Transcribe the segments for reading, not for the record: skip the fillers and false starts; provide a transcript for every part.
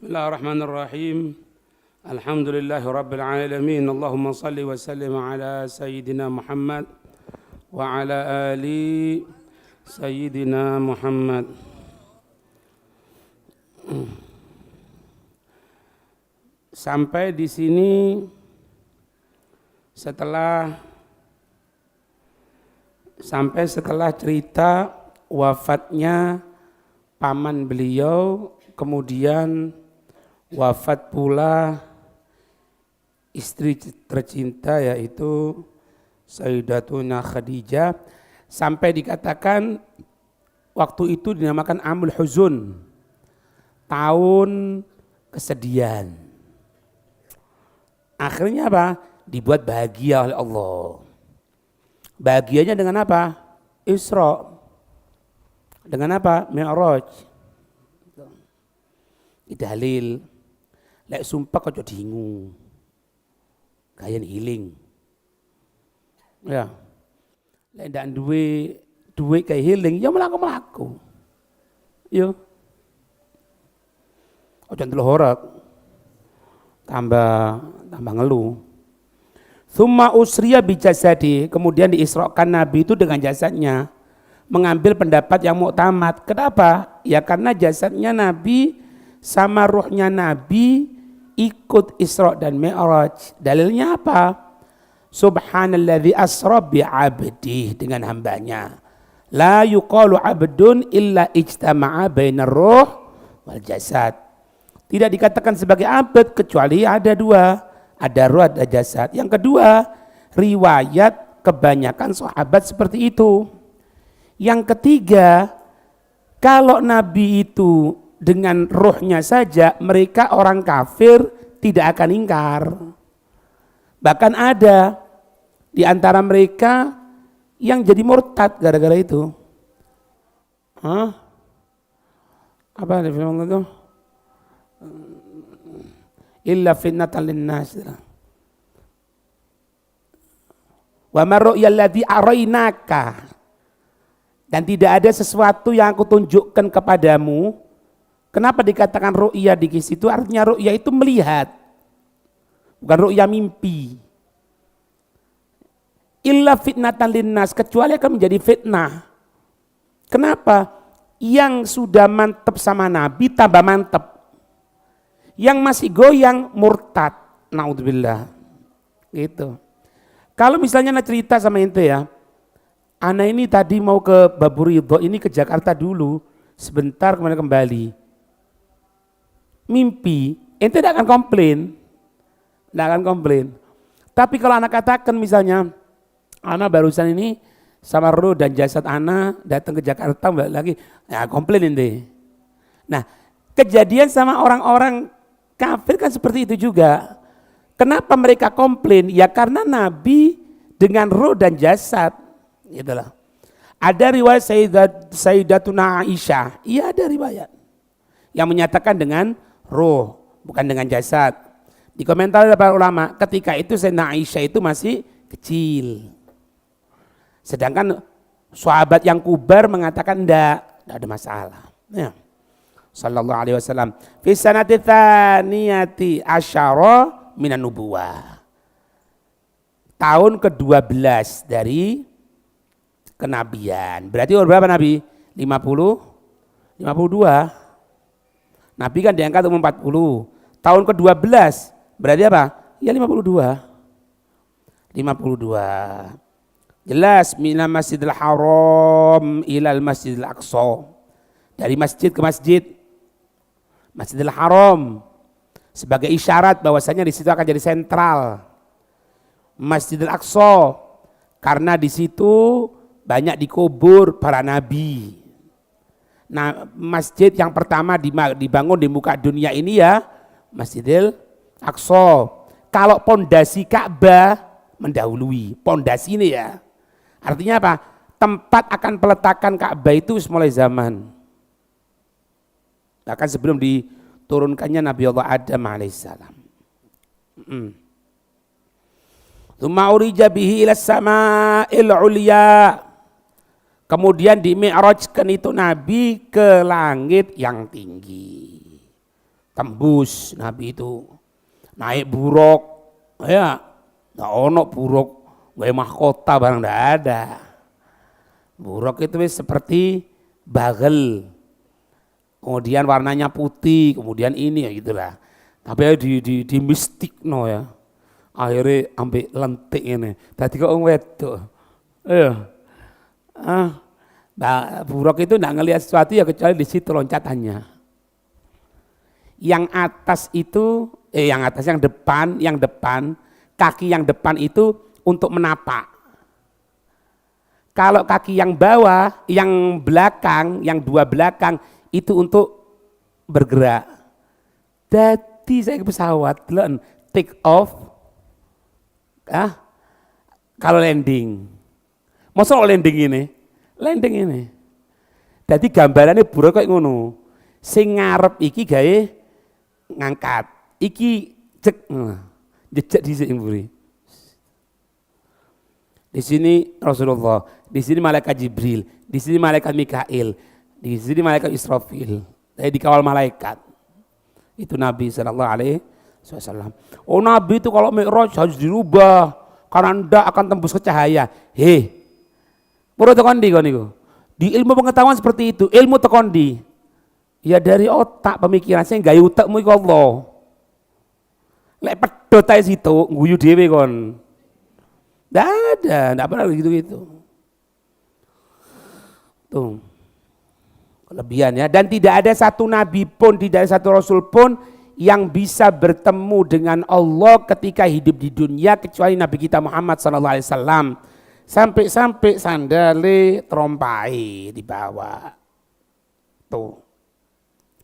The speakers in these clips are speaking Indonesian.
Bismillahirrahmanirrahim. Alhamdulillahi Rabbil Alamin. Allahumma salli wa sallim ala Sayyidina Muhammad wa ala ali Sayyidina Muhammad. Sampai di sini setelah cerita wafatnya paman beliau, kemudian wafat pula istri tercinta yaitu Sayyidatuna Khadijah, sampai dikatakan waktu itu dinamakan Amul Huzun, tahun kesedihan. Akhirnya apa? Dibuat bahagia oleh Allah. Bahagianya dengan apa? Isra. Dengan apa? Mi'raj. Dalil. Lek sumpah kok dingu. Kayan healing. Ya. Lek ndak duwe kayak healing, ya melaku. Yo. Ojo ndelok horak. Tambah ngeluh. Tsumma usriya bi jasadi, kemudian diisrakan Nabi itu dengan jasadnya. Mengambil pendapat yang muktamad. Kenapa? Ya karena jasadnya Nabi sama ruhnya Nabi ikut Isra dan Mi'raj. Dalilnya apa? Subhanalladzi asra bi 'abdihi, dengan hambanya. La yuqalu 'abdun illa ijtama'a bainar ruh wal jasad. Tidak dikatakan sebagai abd kecuali ada dua, ada ruh, ada jasad. Yang kedua, riwayat kebanyakan sahabat seperti itu. Yang ketiga, kalau Nabi itu dengan rohnya saja, mereka orang kafir tidak akan ingkar. Bahkan ada di antara mereka yang jadi murtad gara-gara itu. Apa ada film itu? Illa fitnatan linnas. Wa marru'yal ladzi arainaka. Dan tidak ada sesuatu yang aku tunjukkan kepadamu. Kenapa dikatakan ru'ya di situ? Artinya ru'ya itu melihat, bukan ru'ya mimpi. Illa fitnatan linnas, kecuali akan menjadi fitnah. Kenapa? Yang sudah mantep sama Nabi tambah mantep. Yang masih goyang murtad. Naudzubillah. Gitu. Kalau misalnya nak cerita sama ente ya, ana ini tadi mau ke Baburidho, ini ke Jakarta dulu, sebentar kemudian kembali. Mimpi, ente tidak akan komplain. Tapi kalau anak katakan misalnya, anak barusan ini sama roh dan jasad anak datang ke Jakarta balik lagi, ya komplain ente. Nah, kejadian sama orang-orang kafir kan seperti itu juga. Kenapa mereka komplain? Ya karena Nabi dengan roh dan jasad, itulah. Ada riwayat Sayyidatuna Aisyah, iya ada riwayat yang menyatakan dengan roh, bukan dengan jasad. Di komentar para ulama, ketika itu Sayyidatuna Aisyah itu masih kecil. Sedangkan sahabat yang kubar mengatakan enggak ada masalah. Ya. Sallallahu alaihi wasallam. Fi sanati tsaniyati asyara minan nubuwah. Tahun ke-12 dari kenabian. Berarti umur berapa Nabi? 52. Nabi kan diangkat umur 40. Tahun ke-12 berarti apa? Ya 52. Jelas minal masjidil haram ilal masjidil aqsa. Dari masjid ke Masjidil Haram sebagai isyarat bahwasanya di situ akan jadi sentral. Masjidil Aqsa karena di situ banyak dikubur para nabi. Nah, masjid yang pertama dibangun di muka dunia ini ya Masjidil Aqsa. Kalau pondasi Ka'bah mendahului pondasi ini ya. Artinya apa? Tempat akan peletakan Ka'bah itu mulai zaman. Bahkan sebelum diturunkannya Nabi Allah Adam alaihissalam. Tsumma urija bihi ila sama'il ulya. Kemudian di mi'rajkan itu Nabi ke langit yang tinggi. tembus Nabi itu. Naik buruk, ya nggak ono buruk, nggak mahkota barang nggak ada. Buruk itu seperti bagel, kemudian warnanya putih, kemudian ini ya gitulah. Tapi di mistik no ya, akhirnya ambil lentik ini. Tadi kok wedok, buruk itu nggak ngelihat sesuatu ya kecuali di situ loncatannya. Yang atas itu, yang atas yang depan, kaki yang depan itu untuk menapak. Kalau kaki yang bawah, yang belakang, yang dua belakang itu untuk bergerak. Jadi saya ke pesawat, take off, kalau landing. Masa landing ini? Jadi gambarannya buruk kayak ngono. Sing ngarep iki gawe ngangkat, iki cek jejak di sini buri. Di sini Rasulullah, di sini malaikat Jibril, di sini malaikat Mikail, di sini malaikat Israfil. Jadi dikawal malaikat. Itu Nabi Sallallahu Alaihi Wasallam. Oh Nabi itu kalau Mi'raj harus dirubah karena ndak akan tembus ke cahaya. Pura tekondi kon niku. Di ilmu pengetahuan seperti itu, ilmu tekondi. Ya dari otak pemikiran saya gaya utakmu iku Allah. Lek pedhot ae situ guyu dhewe kon. Ndak pernah gitu-gitu. Tuh. Kelebihan ya, dan tidak ada satu nabi pun, tidak ada satu rasul pun yang bisa bertemu dengan Allah ketika hidup di dunia kecuali Nabi kita Muhammad SAW. Sampai sandale trompai dibawa. Tuh.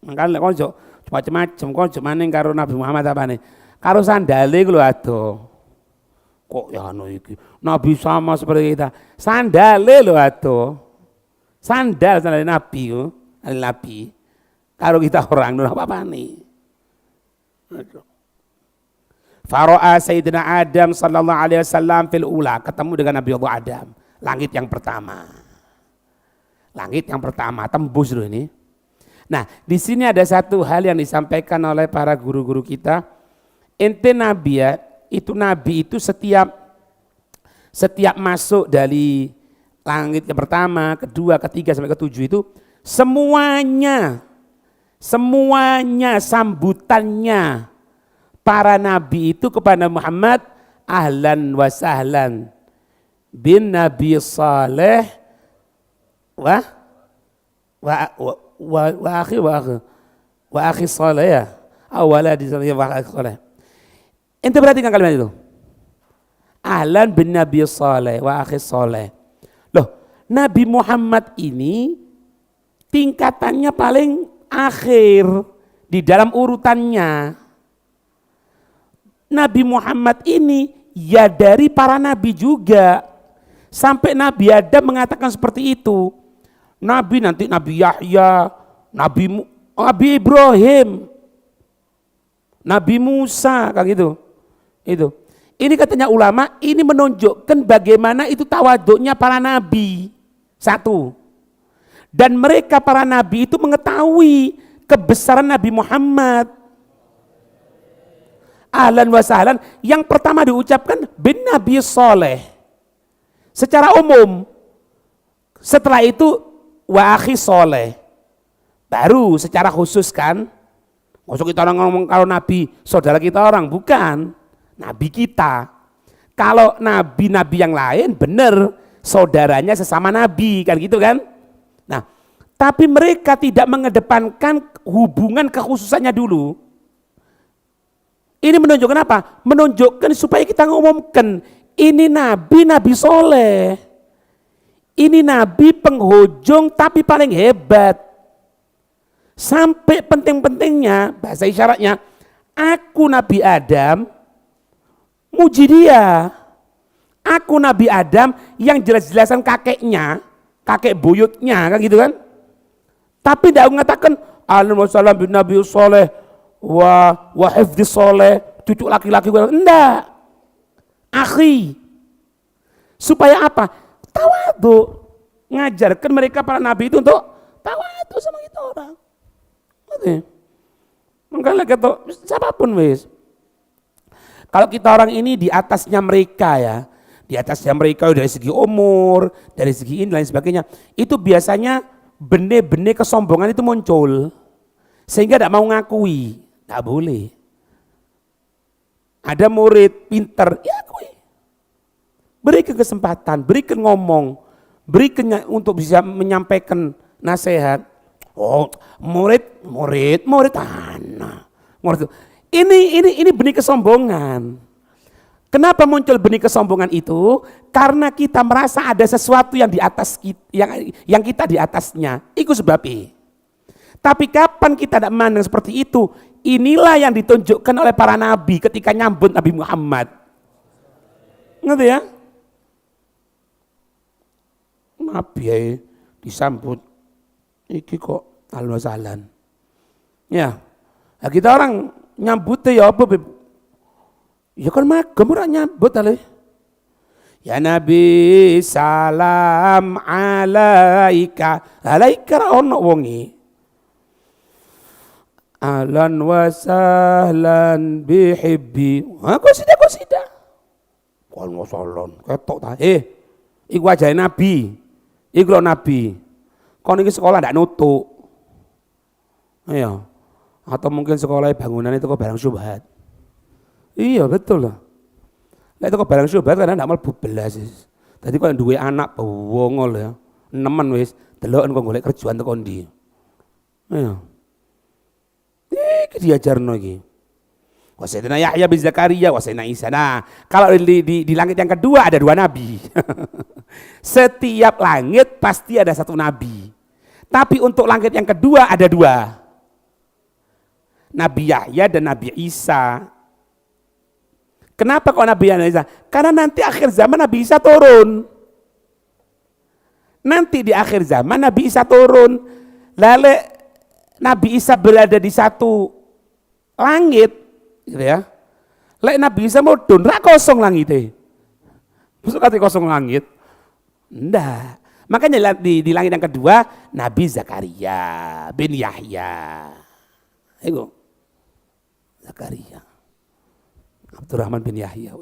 Makanya konco macam-macam konco maning karo Nabi Muhammad apa nih? Karo sandale ku lho ado. Kok ya anu iki. Nabi sama seperti kita. Sandale lho ado. Sandal Nabi ku, Nabi. Karo kita orang apa apa nih? Fara'a Sayyidina Adam sallallahu alaihi wasallam fil ula, ketemu dengan Nabi Allah Adam, langit yang pertama. Langit yang pertama tembus dulu ini. Nah, di sini ada satu hal yang disampaikan oleh para guru-guru kita. Ente nabi ya, itu nabi itu setiap masuk dari langit yang pertama, kedua, ketiga sampai ketujuh itu semuanya sambutannya para nabi itu kepada Muhammad ahlan wa sahlan bin nabi saleh wa akhi saleh ya awala di sana wa akhi saleh. Ente perhatikan kalimat itu, ahlan bin nabi saleh wa akhi saleh. Loh, Nabi Muhammad ini tingkatannya paling akhir di dalam urutannya. Nabi Muhammad ini ya dari para nabi juga, sampai Nabi Adam mengatakan seperti itu. Nabi nanti Nabi Yahya, Nabi Ibrahim, Nabi Musa, kayak gitu. Itu. Ini katanya ulama, ini menunjukkan bagaimana itu tawaduknya para nabi. Satu. Dan mereka para nabi itu mengetahui kebesaran Nabi Muhammad. Ahlan wa sahlan, yang pertama diucapkan bin Nabi Saleh. Secara umum. Setelah itu wa akhi Saleh. Baru secara khusus kan. Maksud kita orang ngomong kalau Nabi saudara kita orang, bukan. Nabi kita. Kalau nabi-nabi yang lain benar saudaranya sesama nabi kan gitu kan. Nah, tapi mereka tidak mengedepankan hubungan kekhususannya dulu. Ini menunjukkan apa? Menunjukkan supaya kita ngomongkan ini nabi soleh. Ini nabi penghujung tapi paling hebat. Sampai penting-pentingnya bahasa isyaratnya, aku Nabi Adam muji dia. Aku Nabi Adam yang jelas-jelasan kakeknya, kakek buyutnya kan gitu kan. Tapi tidak mengatakan alhamdulillah bin Nabi Soleh wa hifdhi Soleh, cucu laki-laki. Enggak. Akhi. Supaya apa? Tawadu. Ngajarkan mereka para nabi itu untuk tawadu sama kita orang. Mengkala kata siapapun wis. Kalau kita orang ini di atasnya mereka ya, di atasnya mereka dari segi umur, dari segi ini lain sebagainya, itu biasanya benih-benih kesombongan itu muncul, sehingga tidak mau ngakui, tidak boleh. Ada murid pinter, ya akui, berikan kesempatan, berikan ngomong, berikan untuk bisa menyampaikan nasihat. Oh murid anak, murid. Ini benih kesombongan. Kenapa muncul benih kesombongan itu? Karena kita merasa ada sesuatu yang di atas kita, yang kita di atasnya. Itu sebabnya. Tapi kapan kita tidak memandang seperti itu? Inilah yang ditunjukkan oleh para nabi ketika nyambut Nabi Muhammad. Ngerti ya? Nabi ya disambut. Iki kok alwasalan. Ya, nah kita orang nyambut ya apa beb? Ya kan magem ora nyambut ale. Ya Nabi salam alaika. Alaika ra ono wonge. Ahlan wa sahlan bihibbi. Ha kosida. Kon ngosolon ketok ta. Iku wajahe Nabi. Iku lho Nabi. Kon iki sekolah ndak nutuk. Iya. Atau mungkin sekolah bangunan itu kok barang syubhat. Iya betul lah. Lah itu kok barang syubhat karena ndak mlebu belas. Dadi kok duwe anak bawongol ya. Nemen wis deloken kok golek kerjaan teko ndi. Iya. Iki diajarno iki. Wasayyidina Yahya bin Zakaria, wasayyidina Isa. Nah, kalau di langit yang kedua ada dua nabi. Setiap langit pasti ada satu nabi. Tapi untuk langit yang kedua ada dua. Nabi Yahya dan Nabi Isa. Kenapa kok Nabi Yahya dan Isa? Karena nanti akhir zaman Nabi Isa turun. Nanti di akhir zaman Nabi Isa turun. Lalu Nabi Isa berada di satu langit, gitu ya. Lek Nabi Isa mudhun ra kosong langit. Besok kate kosong langit. Ndak. Makanya di langit yang kedua Nabi Zakaria bin Yahya. Itu Zakaria. Abdurrahman bin Yahya.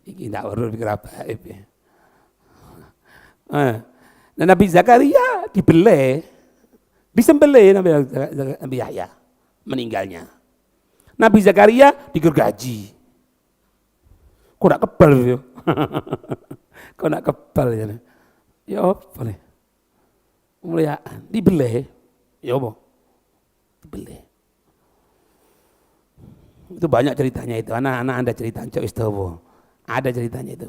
Iki ndak urut pikir apa Nah, Nabi Zakaria disembelih Nabi Yahya meninggalnya. Nabi Zakaria digergaji. Kok nak kebal ya? Kok nak kebal ya? Ya apa nih? Kemuliaan dibeleh. Ya apa? Dibeleh. Itu banyak ceritanya itu. Anak-anak Anda cerita Cok Istowo. Ada ceritanya itu.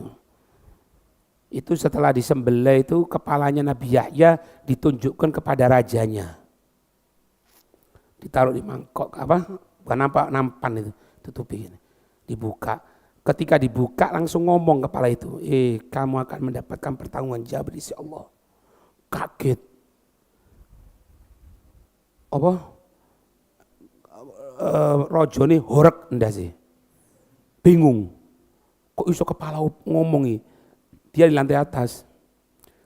Itu setelah disembelih itu kepalanya Nabi Yahya ditunjukkan kepada rajanya. Ditaruh di mangkok apa? Bukan nampan itu, tutupi ini. Dibuka. Ketika dibuka langsung ngomong kepala itu, kamu akan mendapatkan pertanggungjawaban di sisi Allah. Kaget. Apa? Rojone horek ndase. Bingung. Kok iso kepala ngomongi? Dia di lantai atas.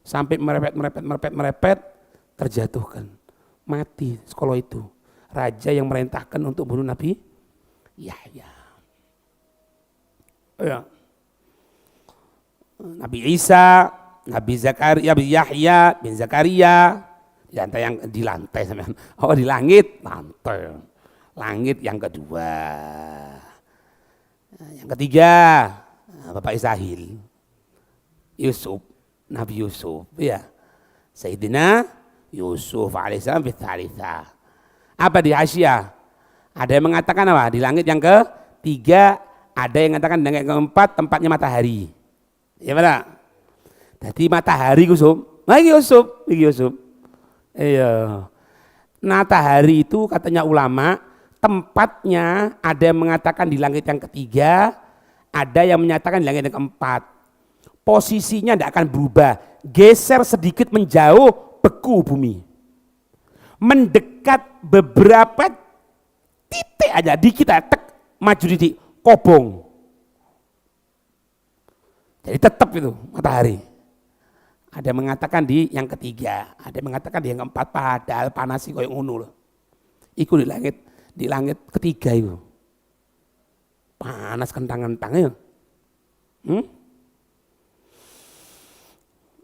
Sampai merepet terjatuhkan. Mati sekolah itu. Raja yang merintahkan untuk bunuh Nabi Yahya. Ya. Nabi Isa, Nabi Zakaria, Nabi Yahya bin Zakaria di lantai sampean. Oh di langit, lantai. Langit yang kedua. Yang ketiga, Bapak Israil. Yusuf, Nabi Yusuf, ya. Sayyidina Yusuf alaihissalam fi tsalitsah. Apa di Asia? Ada yang mengatakan apa? Di langit yang ketiga, ada yang mengatakan di langit yang keempat tempatnya matahari. Ya benar. Jadi matahari Yusuf. Lagi Yusuf. Iya. Matahari itu katanya ulama tempatnya ada yang mengatakan di langit yang ketiga, ada yang menyatakan di langit yang keempat. Posisinya tidak akan berubah. Geser sedikit menjauh beku bumi. Mendekat beberapa titik aja di kita maju di kobong. Jadi tetap itu matahari. Ada yang mengatakan di yang ketiga, ada yang mengatakan di yang keempat, padahal panas sih koyo ngono loh. Iku di langit di langit ketiga itu. Panas kentang-kentang ya.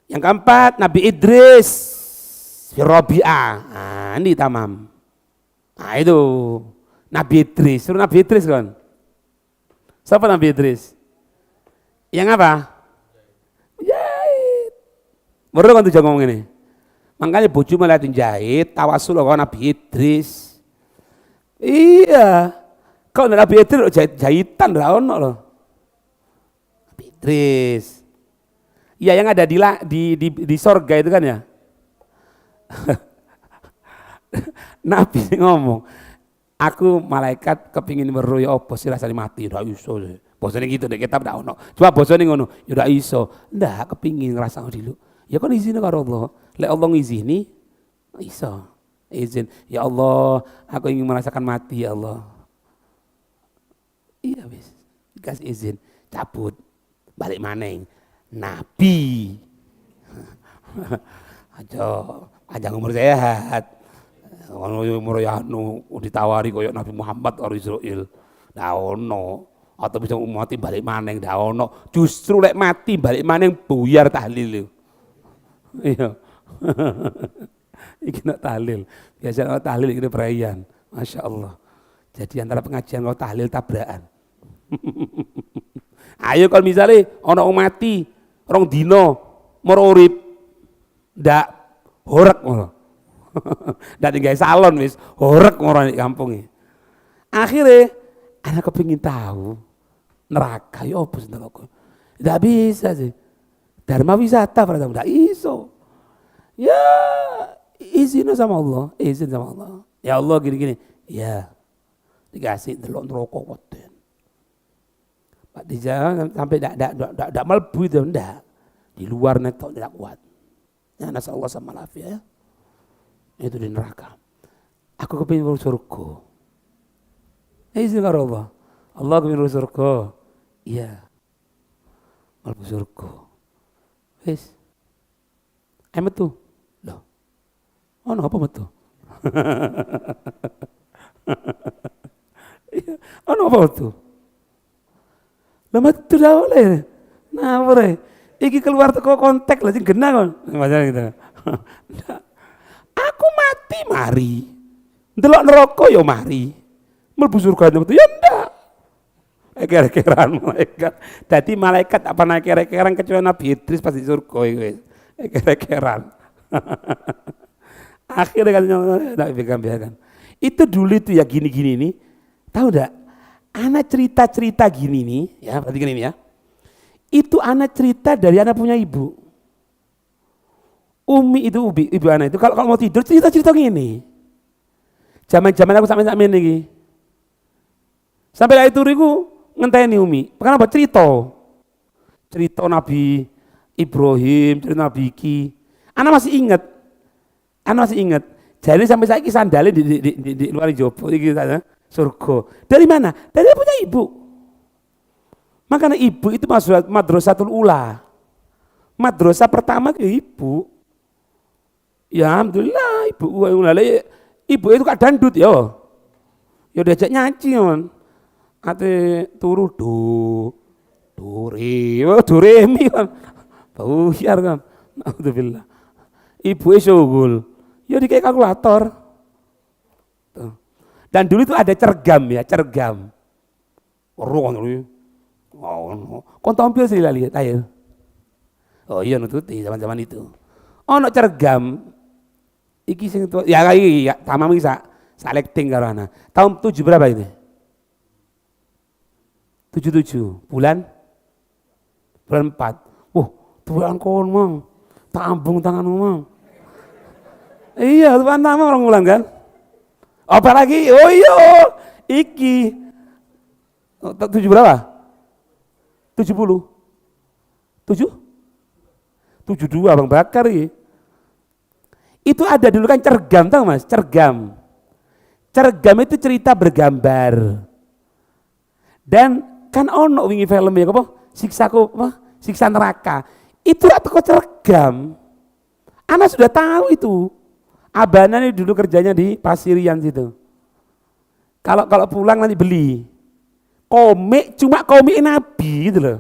Yang keempat Nabi Idris Rabi'ah. Nah, ini tamam. Nah itu Nabi Idris, suruh Nabi Idris kan. Siapa Nabi Idris? Yang apa? Jahit. Baru kan tuh ngomong ini. Makanya bojo melihatin jahit, tawasul kok Nabi Idris. Iya. Kau Nabi Idris jahitan ra ono loh. Nabi Idris. Iya yang ada di sorga itu kan ya. Nabi ngomong, aku malaikat kepingin meruya apa sih rasanya mati, ndak iso. Bosone gitu deh kitab ndak ono. Coba bosone ngono, ya ndak iso. Ndak kepingin ngrasakno dulu. Ya kan izin karo Allah. Lek Allah ngizini iso. Izin, ya Allah, aku ingin merasakan mati ya Allah. Iya wis, dikasih izin, cabut. Balik maneng. Nabi. Aja umur sehat. Umur ya ditawari koyo Nabi Muhammad karo Israil. Ndak ono. Atau bisa mati balik maneng ndak ono. Justru lek mati balik maneng buyar tahlil. Iya. Iki nak tahlil. Biasa tahlil iki perayaan. Masya Allah. Jadi antara pengajian kalau tahlil tabrakan. Ayo kalau misalnya ono mati, orang dino, moro urip, ndak horek ngono. Ndak tinggal salon wis, horek ngono di kampung iki. Akhirnya anak kepingin tahu neraka ya apa sih neraka? Ndak bisa sih. Dharma wisata pada ndak iso. Ya izin sama Allah, izin sama Allah. Ya Allah gini-gini. Ya dikasih delok neraka koten. Pak di jalan sampai tidak melbu itu enggak. Di luar netok tidak kuat. Ya nasallahu sama lafiya ya. Itu di neraka. Aku kepingin masuk surga. Izin karo Allah. Allah kepingin masuk surga. Iya. Melbu surga. Wis. Metu. Loh. Ono apa metu? Ono apa metu? Lama itu dah boleh, nah boleh. Iki keluar teko kontak lah, sing genah kon. Macam gitu. Aku mati mari, ndelok neraka yo mari, mlebu surga itu ya ndak. Eker-ekeran malaikat. Jadi malaikat apa naik eker-ekeran kecuali Nabi Idris pasti surga itu. Eker-ekeran. Akhirnya kan ndak biarkan. Itu dulu itu ya gini-gini nih, tahu ndak? Anak cerita-cerita gini nih, ya perhatikan ini ya. Itu anak cerita dari anak punya ibu. Umi itu ibu anak itu kalau mau tidur cerita-cerita gini. Zaman-zaman aku sampai ini. Sampai lah itu riku ngenteni Umi. Kenapa cerita? Cerita Nabi Ibrahim, cerita Nabi Iki. Anak masih ingat. Jadi sampai saya sandalnya di luar jopo iki surga. Dari mana? Dari punya ibu. Makanya ibu itu madrasatul ula. Madrasah pertama ke ibu. Ya alhamdulillah ibu ibu itu kak dandut ya. Ya diajak nyanyi kan. Ate turu do re mi kan. Buyar kan. Alhamdulillah. Ibu syughul. Ya di kayak kalkulator. Tuh. Dan dulu itu ada cergam ya, cergam. Kon tampil sih lihat ayo. Oh iya nututi zaman-zaman itu. Ono cergam. Iki sing tua, ya lagi ya tamam iki selecting karo ana. Tahun 7 berapa ini? 77 bulan 4. Tuan kon mang. Tambung tanganmu mang. Iya, tuan tamam orang bulan kan? Apa lagi? Oh iya, iki 7 berapa? 70? 7? 72 Bang Bakar ini. Itu ada dulu kan cergam, tahu mas? Cergam itu cerita bergambar. Dan kan ono wingi film ya apa? Siksa neraka. Itu atau cergam. Anak sudah tahu itu. Abana ini dulu kerjanya di Pasirian situ. Kalau pulang nanti beli. Komik cuma komik Nabi gitu loh.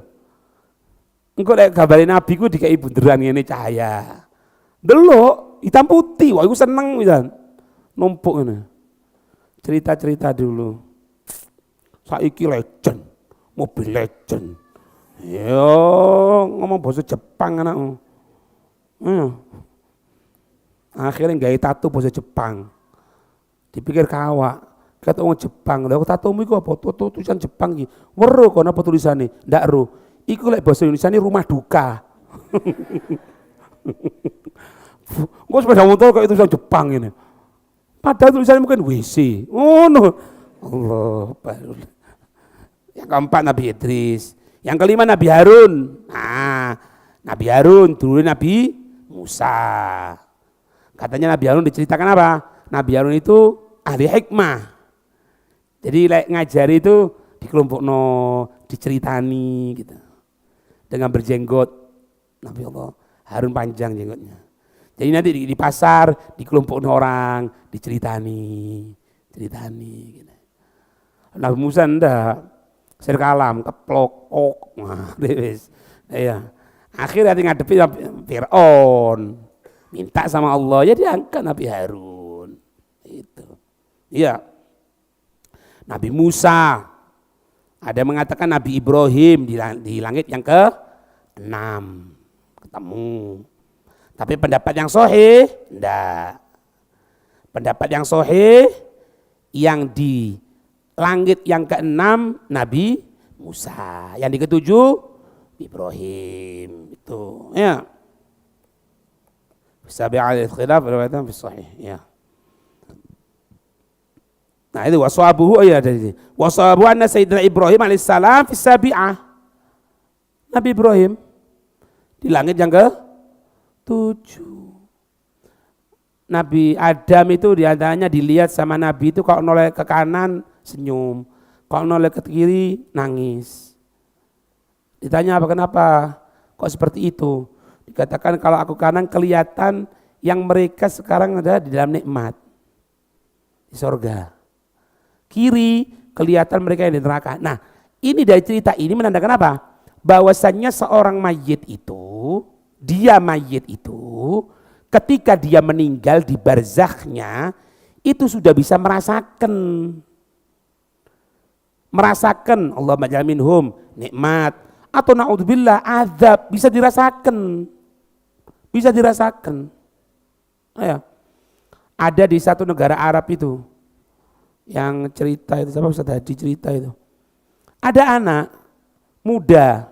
Engko lek gambare Nabi ku dikai bunderan ngene cahaya. Delok hitam putih, wah iku seneng pisan. Numpuk ngene. Cerita-cerita dulu. Saiki legend, mobil legend. Yo ngomong bahasa Jepang anakmu. Akhirnya gawe tato bahasa Jepang. Dipikir kawak, kata orang Jepang. Lah tatomu iku apa? Tulisan Jepang iki. Weruh kono apa tulisane? Ndak ero. Iku lek bahasa Indonesia ini rumah duka. Kok sepeda motor kok tulisan Jepang ini. Padahal tulisannya mungkin WC. Oh no. Allah baru. Yang keempat Nabi Idris. Yang kelima Nabi Harun. Nah, Nabi Harun dulu Nabi Musa. Katanya Nabi Harun diceritakan apa? Nabi Harun itu ahli hikmah. Jadi ngajari itu di kelompok diceritani gitu. Dengan berjenggot. Nabi Allah Harun panjang jenggotnya. Jadi nanti di pasar di kelompok orang diceritani gitu. Nabi Musa ndak serkalam keplok wis. Iya. Akhirnya ngadepi Fir'aun. Minta sama Allah ya diangkat Nabi Harun. Itu. Iya. Nabi Musa. Ada yang mengatakan Nabi Ibrahim di langit yang ke-6. Ketemu. Tapi pendapat yang sahih enggak. Pendapat yang sahih yang di langit yang ke-6 Nabi Musa, yang di ke-7 Ibrahim. Itu ya. Sabi'al khilaf riwayatan fi sahih ya. Nah itu waswabuhu ya dari waswabu anna sayyidina Ibrahim alaihissalam fi sabi'ah. Nabi Ibrahim di langit yang ke-7. Nabi Adam itu diantaranya dilihat sama Nabi itu kalau noleh ke kanan senyum, kalau noleh ke kiri nangis. Ditanya apa kenapa kok seperti itu? Dikatakan kalau aku kanan kelihatan yang mereka sekarang ada di dalam nikmat di surga. Kiri kelihatan mereka yang di neraka. Nah ini dari cerita ini menandakan apa? Bahwasannya seorang mayit itu, dia mayit itu ketika dia meninggal di barzakhnya itu sudah bisa merasakan Allah majal minhum nikmat atau naudzubillah azab, bisa dirasakan. Ya. Ada di satu negara Arab itu yang cerita itu, siapa Ustaz Hadi cerita itu, ada anak muda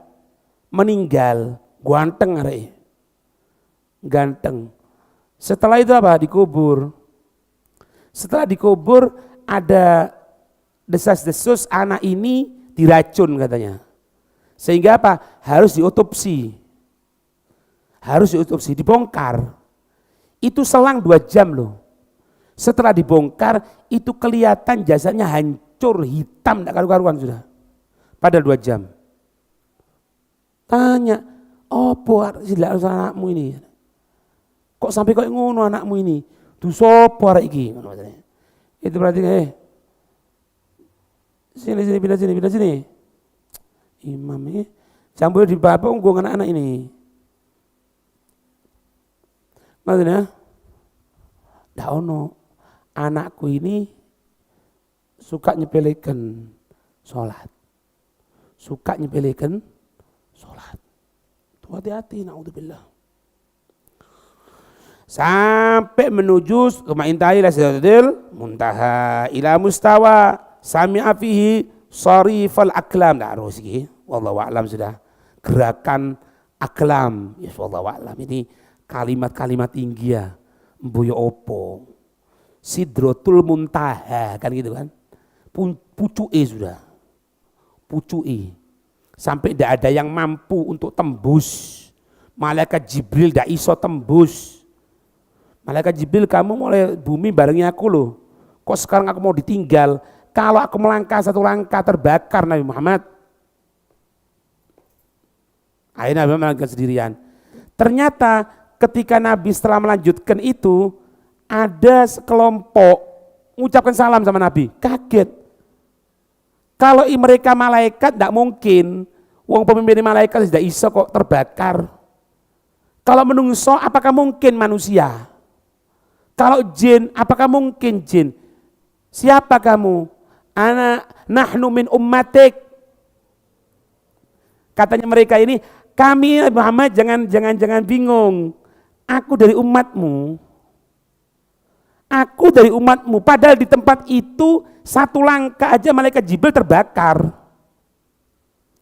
meninggal ganteng. Setelah itu apa? Dikubur. Setelah dikubur ada desas-desus anak ini diracun katanya. Sehingga apa? Harus diotopsi, dibongkar. Itu selang 2 jam loh. Setelah dibongkar itu kelihatan jasadnya hancur, hitam, tidak karu-karuan sudah. Padahal 2 jam. Tanya, opo silak anakmu ini? Kok sampai kok ngono anakmu ini? Du sopo arek iki? Itu berarti sini pindah sini. Imam ini campur di bapak unggung anak-anak ini. Maksudnya, ndak ono anakku ini suka nyepelekan sholat. Tuh hati-hati, naudzubillah. Sampai menuju kemaintahi la sidratil muntaha ila mustawa sami'a fihi sarifal aklam. Nah harus ini wallahu a'lam sudah gerakan aklam ya wallahu a'lam. Ini kalimat-kalimat tinggi ya mboyo opo sidratul muntaha kan gitu kan, pucuke sudah sampai tidak ada yang mampu untuk tembus. Malaikat Jibril tidak iso tembus. Malaikat Jibril, kamu mulai bumi barengi aku loh, kok sekarang aku mau ditinggal? Kalau aku melangkah 1 langkah terbakar Nabi Muhammad. Akhirnya Nabi melangkah sendirian. Ternyata ketika Nabi setelah melanjutkan itu, ada sekelompok mengucapkan salam sama Nabi, kaget. Kalau mereka malaikat tidak mungkin. Wong pemimpin malaikat tidak iso kok terbakar. Kalau menungso apakah mungkin manusia? Kalau jin apakah mungkin jin? Siapa kamu? Nahnu min ummatik. Katanya mereka ini, kami Muhammad jangan bingung. Aku dari umatmu. Aku dari umatmu. Padahal di tempat itu satu langkah aja malaikat Jibril terbakar.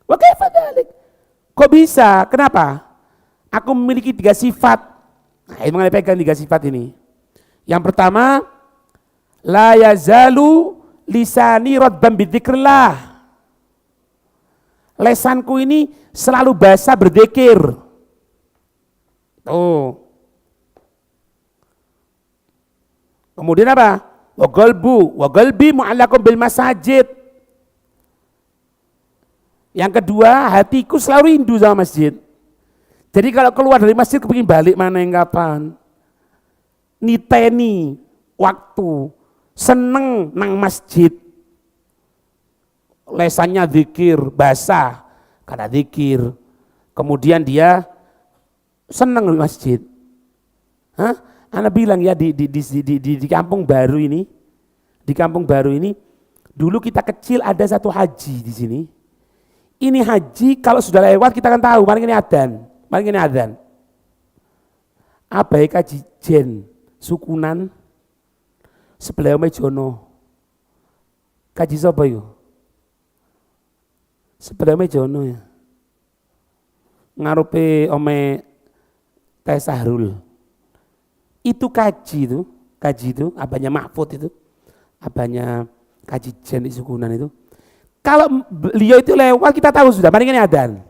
Wa kaifa dzalik? Kok bisa? Kenapa? Aku memiliki 3 sifat. Nah, ini mengenai pegang 3 sifat ini. Yang pertama, la yazalu lisani radban bidzikrillah. Lesanku ini selalu basah berzikir. Tuh. Kemudian apa? Wa qalbi mu'allaqun bil masajid. Yang kedua, hatiku selalu rindu sama masjid. Jadi kalau keluar dari masjid kepingin balik mana yang kapan. Niteni waktu, seneng nang masjid. Lesannya zikir, basah karena zikir. Kemudian dia seneng di masjid. Hah? Ana bilang ya di kampung baru ini, dulu kita kecil ada satu haji di sini. Ini haji kalau sudah lewat kita kan tahu, mari ini adzan. Abai kaji jen sukunan sebelah Mejono. Kaji sapa yo? Sebelah Mejono ya. Ngarepe ome Teh Sahrul. Itu kaji itu, abahnya Mahfud itu, abahnya kaji jen di sukunan itu. Kalau beliau itu lewat kita tahu sudah, mari ini adzan.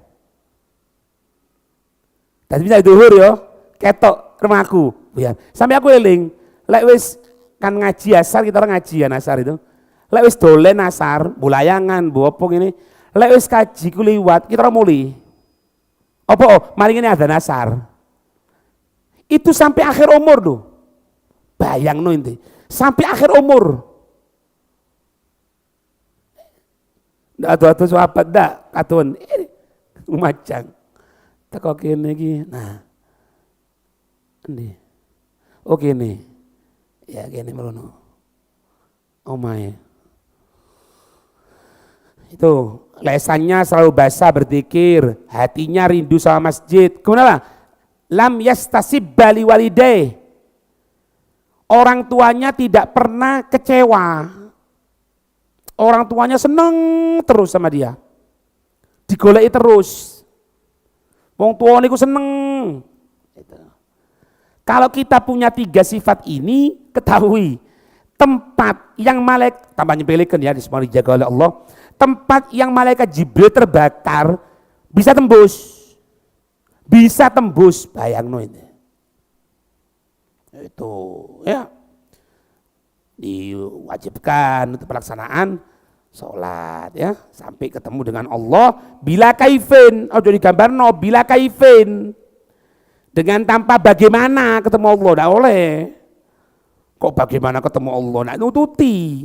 Tadi bisa duhur yo, ketok rumahku, ya. Sampai aku eling, lek wis kan ngaji asar, kita orang ngaji ya asar itu. Lek wis dolen asar, bulayangan, bopong ini, lek wis kaji ku liwat, kita orang muli. Apa? Mari ini adzan asar. Itu sampai akhir umur tuh. Bayang no inti, sampai akhir umur. Atu-atu sahabat dak katun macang. Teko kene iki. Nah. Endi? Oh kene. Ya kene merono. Omae. Itu lesannya selalu basah berzikir, hatinya rindu sama masjid. Kenapa? Lam yastasib bali walidai. Orang tuanya tidak pernah kecewa. Orang tuanya seneng terus sama dia. Digoleki terus. Wong tua niku seneng. Kalau kita punya 3 sifat ini, ketahui tempat yang malaikat, tambahnya pelikan ya, semua dijaga oleh Allah. Tempat yang malaikat Jibril terbakar bisa tembus. Bisa tembus, bayangno ini. Itu ya. Diwajibkan untuk pelaksanaan sholat ya sampai ketemu dengan Allah bila kaifin, jadi digambarno bila kaifin, dengan tanpa bagaimana ketemu Allah, tidak oleh. Kok bagaimana ketemu Allah, nak nututi.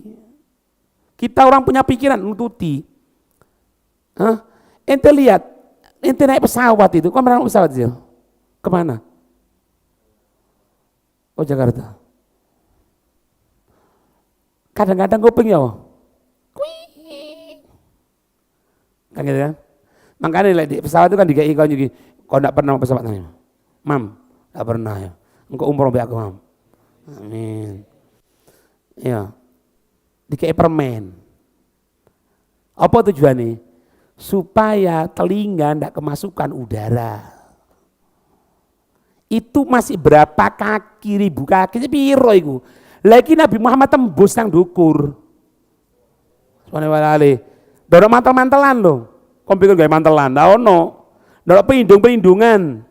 Kita orang punya pikiran nututi. Ente lihat, ente naik pesawat itu, kok naik pesawat sih? Kemana? Oh Jakarta. Kadang-kadang kuping ya, kan gitu kan? Makanya di pesawat itu kan dikai kau juga, kau tidak pernah pesawat nanya, mam, tidak pernah ya, engkau umroh be aku mam, amin, ya, dikai permen, apa tujuannya? Supaya telinga tidak kemasukan udara. Itu masih berapa kaki, 1000 kaki, piro itu? Lagi Nabi Muhammad tembus nang dukur. Subhanallah. Dorong mantel-mantelan loh. Komputer gak mantelan, ndak ono. Dorong pelindung-pelindungan.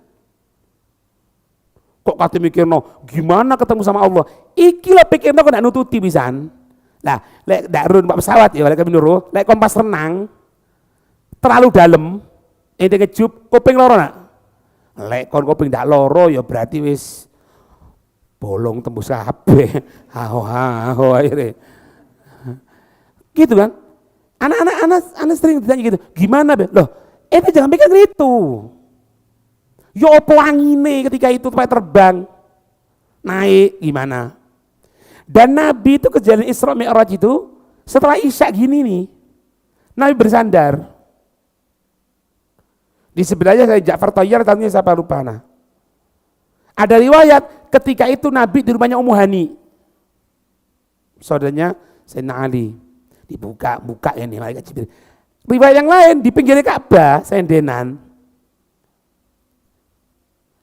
Kok kate mikirno gimana ketemu sama Allah? Iki lah pikirno kok ndak nututi pisan. Lah, lek ndak run Pak pesawat ya lek kami nuru, lek kompas renang terlalu dalam, ente ngejup kuping loro nak. Lek kon kuping ndak loro ya berarti wis bolong tembus kabeh. Aho akhirnya. Gitu kan? Anak sering ditanya gitu, gimana be? Loh, itu jangan pikir gitu. Yo opo angine ketika itu supaya terbang, naik gimana? Dan Nabi itu kejadian Isra Mi'raj itu setelah Isya gini nih, Nabi bersandar. Di sebelahnya saya Ja'far Thayyar, tanya siapa lupa nah. Ada riwayat ketika itu Nabi di rumahnya Ummu Hani, saudaranya Sayyidina Ali. Dibuka ini malaikat Jibril. Riwayat yang lain di pinggir Ka'bah sendenan.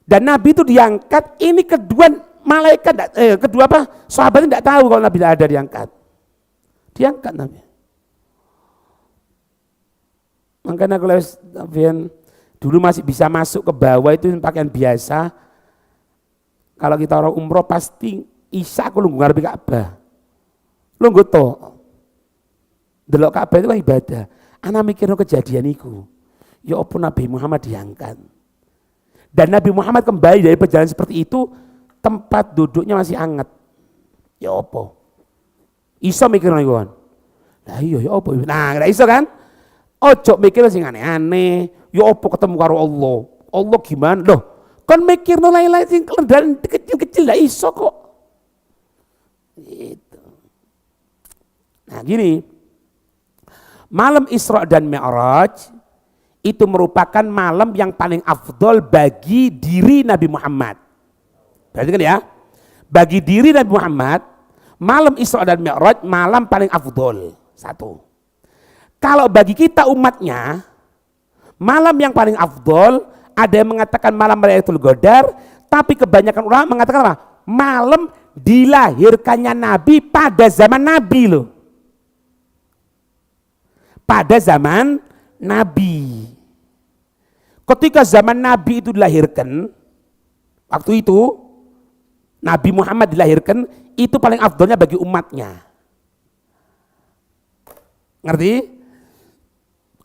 Dan Nabi itu diangkat, ini kedua malaikat kedua sahabat tidak tahu kalau Nabi ada diangkat. Diangkat Nabi. Makanya kalau dulu masih bisa masuk ke bawah itu pakaian biasa. Kalau kita orang umroh pasti Isya aku lungguh ngarepe Ka'bah. Lungguh to. Delok Ka'bah itu kan ibadah. Ana mikirno kejadian iku. Ya apa Nabi Muhammad diangkat. Dan Nabi Muhammad kembali dari perjalanan seperti itu, tempat duduknya masih hangat. Ya apa? Iso mikirno iku kan. Lah iya ya apa? Nah, nggak iso kan? Ojo mikir sing aneh-aneh. Ya apa ketemu karo Allah? Allah gimana? Loh, kan mikirno lain-lain sing dan kecil-kecil lah iso kok. Gitu. Nah, gini. Malam Isra dan Mi'raj itu merupakan malam yang paling afdol bagi diri Nabi Muhammad. Berarti kan ya, bagi diri Nabi Muhammad, malam Isra dan Mi'raj malam paling afdol. Satu. Kalau bagi kita umatnya, malam yang paling afdol, ada yang mengatakan malam Lailatul Qadar, tapi kebanyakan ulama mengatakan apa? Malam dilahirkannya Nabi pada zaman Nabi loh. Pada zaman Nabi. Ketika zaman Nabi itu dilahirkan, waktu itu Nabi Muhammad dilahirkan, itu paling afdolnya bagi umatnya. Ngerti?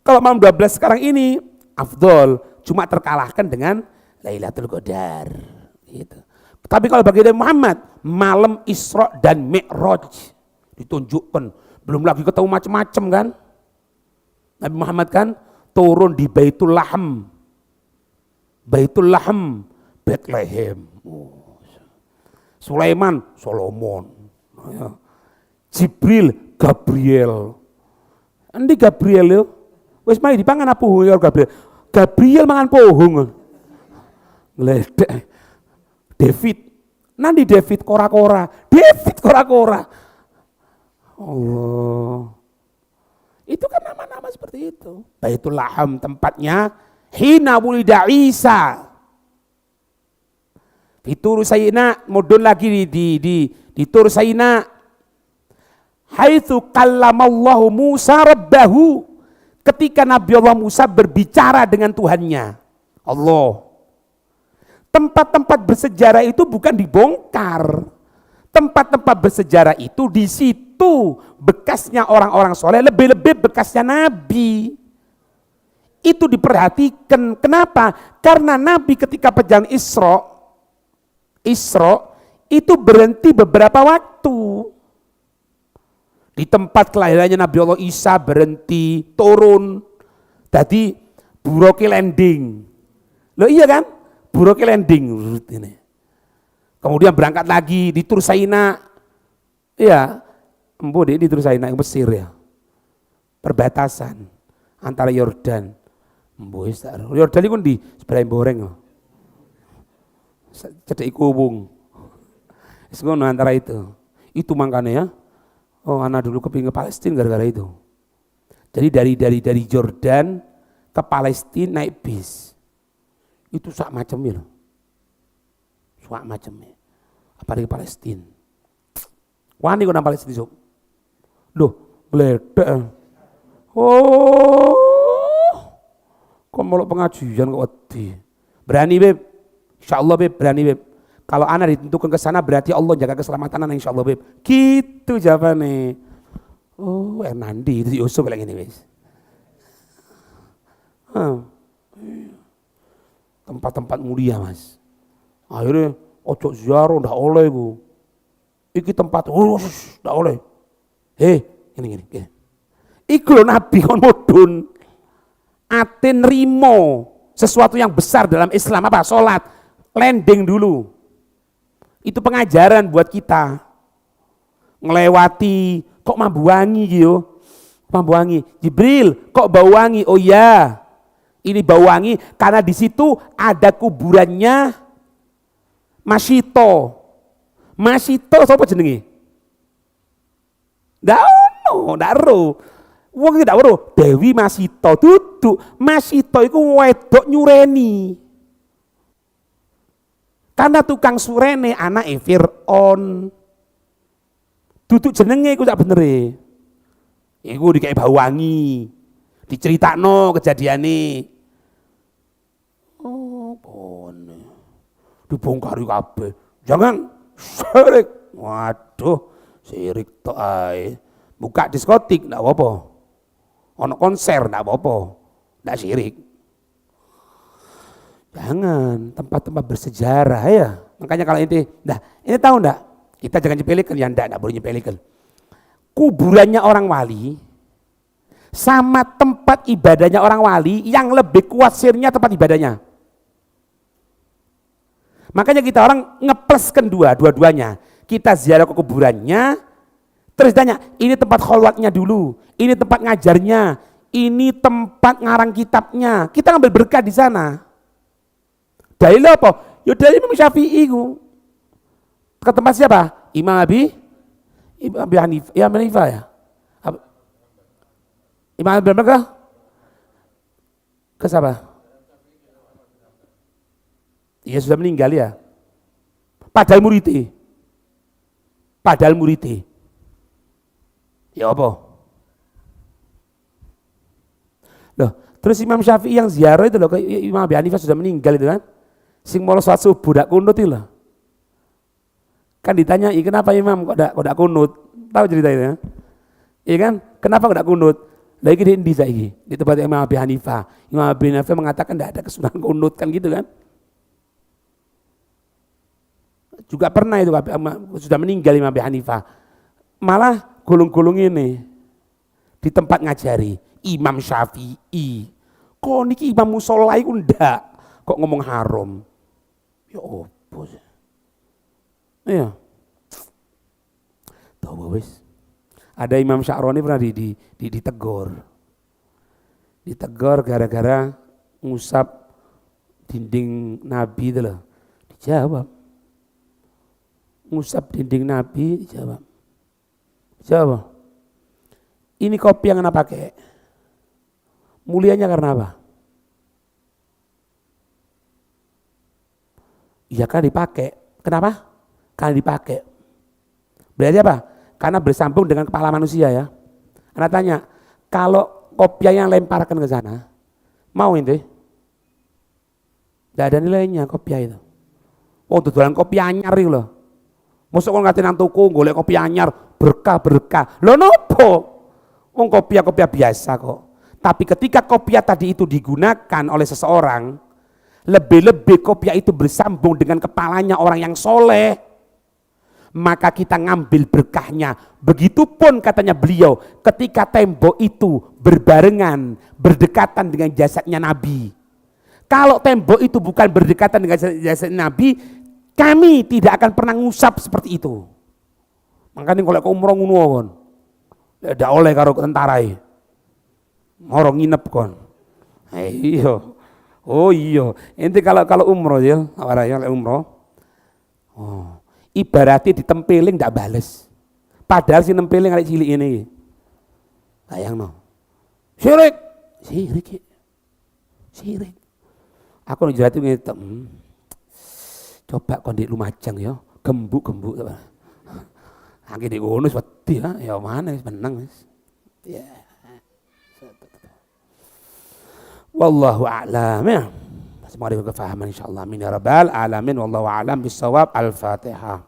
Kalau malam 12 sekarang ini afdol, cuma terkalahkan dengan Lailatul Qadar. Gitu. Tapi kalau bagi Nabi Muhammad, malam Isra dan Mi'raj ditunjukkan. Belum lagi ketemu macam-macam kan? Nabi Muhammad kan turun di Baitul Lahm. Baitul Lahm, Bethlehem. Sulaiman, Solomon. Jibril, Gabriel. Endi Gabriel yo? Wis mari dipangan apa ya Gabriel? Gabriel mangan pohong. Ngledek. David. Nanti David kora-kora. David kora-kora. Allah. Itu kan nama-nama seperti itu. Baitul Laham tempatnya hina wulida Isa. Di Tur Sayyina, mudun lagi di Tur Sayyina. Haitsu kallamallahu Musa rabbahu. Ketika Nabi Allah Musa berbicara dengan Tuhannya. Allah. Tempat-tempat bersejarah itu bukan dibongkar. Tempat-tempat bersejarah itu di situ bekasnya orang-orang soleh, lebih-lebih bekasnya Nabi. Itu diperhatikan. Kenapa? Karena Nabi ketika perjalanan Isra itu berhenti beberapa waktu. Di tempat kelahirannya Nabi Allah Isa berhenti, turun. Tadi buroke landing. Loh iya kan? Buroke landing. Kemudian berangkat lagi di Tur Sayyina. Iya, di Tur Sayyina yang Mesir ya. Perbatasan antara Yordan. Yordan itu di sebelah boreng. Cedek kubung. Sekono antara itu. Itu makanya ya. Oh, anak dulu kepingin ke Palestina gara-gara itu. Jadi dari Jordan ke Palestina naik bis. Itu sak macamnya loh. Sak macamnya. Apalagi Palestina. Wani kok nang Palestina sob. Loh, gledek. Oh. Kok mau pengajian kok wedi. Berani Beb. Insyaallah Beb, berani Beb. Kalau anak ditentukan ke sana berarti Allah jaga keselamatan anak insyaallah Beb. Gitu jawabannya. Oh, nanti itu Yusuf lagi ini wis. Tempat-tempat mulia Mas. Akhirnya ojo ziarah ndak oleh iku. Iki tempat ndak oleh. Ini. Iku lho Nabi kon mudhun. Ate nrimo sesuatu yang besar dalam Islam apa? Salat. Landing dulu. Itu pengajaran buat kita. Ngelewati kok mambu wangi gitu. Mambu wangi. Jibril, kok bau wangi? Oh iya. Ini bau wangi karena di situ ada kuburannya Masito. Masito sapa jenenge? Ndak ono, ndak ero. Wong iki ndak ero, Dewi Masito duduk. Masito iku wedok nyureni. Karena tukang surene anake Fir'aun. Duduk jenenge iku sak benere. Iku dikei bau wangi. Diceritakno kejadiane. Oh, bone. Dibongkari kabeh. Jangan syirik. Waduh, syirik tok ae. Buka diskotik ndak apa-apa. Ono konser ndak apa-apa. Ndak syirik. Jangan, tempat-tempat bersejarah ya. Makanya kalau ini tahu ndak? Kita jangan nyepelekan, ya ndak boleh nyepelekan. Kuburannya orang wali sama tempat ibadahnya orang wali yang lebih kuat sirnya tempat ibadahnya. Makanya kita orang ngepluskan dua-duanya. Kita ziarah ke kuburannya, terus tanya, ini tempat kholwatnya dulu, ini tempat ngajarnya, ini tempat ngarang kitabnya. Kita ngambil berkah di sana. Dalil apa? Ya dari Imam Syafi'i ku. Ke tempat siapa? Imam Abi Hanifah. Ya Hanifah ya. Imam Abi Hanifah ke siapa? Iya sudah meninggal ya. Padahal muridnya. Ya apa? Loh, terus Imam Syafi'i yang ziarah itu loh, Imam Abi Hanifah sudah meninggal itu kan? Sing mau sholat subuh dak kunut itu loh. Kan ditanya, kenapa Imam kok dak kunut? Tahu cerita itu ya? Iya kan? Kenapa kok dak kunut? Lagi di saiki di tempat Imam Abi Hanifah. Imam Abi Hanifah mengatakan tidak ada kesunahan kunut kan gitu kan? Juga pernah itu sudah meninggal Imam Abi Hanifah. Malah gulung-gulung ini di tempat ngajari Imam Syafi'i. Kok niki Imam musola iku ndak kok ngomong haram. Ya opo sih? Iya. Tahu wis. Ada Imam Sya'roni pernah ditegur. Ditegur gara-gara ngusap dinding Nabi itu loh. Dijawab. Ngusap dinding Nabi, dijawab. Jawab. Ini kopi yang Anda pakai. Mulianya karena apa? Ya kan dipakai. Kenapa? Karena dipakai. Berarti apa? Karena bersambung dengan kepala manusia ya. Anda tanya, kalau kopiah yang lemparkan ke sana, mau ente? Tidak ada nilainya kopiah itu. Oh, tujuan kopi anyar itu loh. Mosok kon ngate nang toko golek kopi anyar, berkah. Lho nopo? Wong kopiah biasa kok. Tapi ketika kopiah tadi itu digunakan oleh seseorang, lebih-lebih kopiah itu bersambung dengan kepalanya orang yang soleh, maka kita ngambil berkahnya. Begitupun katanya beliau, ketika tembok itu berbarengan, berdekatan dengan jasadnya Nabi. Kalau tembok itu bukan berdekatan dengan jasad Nabi, kami tidak akan pernah ngusap seperti itu. Makanya kalau ke umroh ngono kon, tidak oleh karo tentara orang nginep kon. Iya. Oh iya, ente kalau umroh ya, awalnya umroh. Oh, ibaratnya ditempeling tidak bales. Padahal si nempeling ada cilik ini. Bayang no. Syirik. Aku ngejerat itu gitu. Coba kon di Lumajang ya, gembuk. Angge di gunung wedi ya mana wis menang wis. Ya. Wallahu a'lam ya. Semoga kefahaman insyaallah. Amin ya rabbal alamin. Wallahu a'lam bissawab. Al-Fatihah.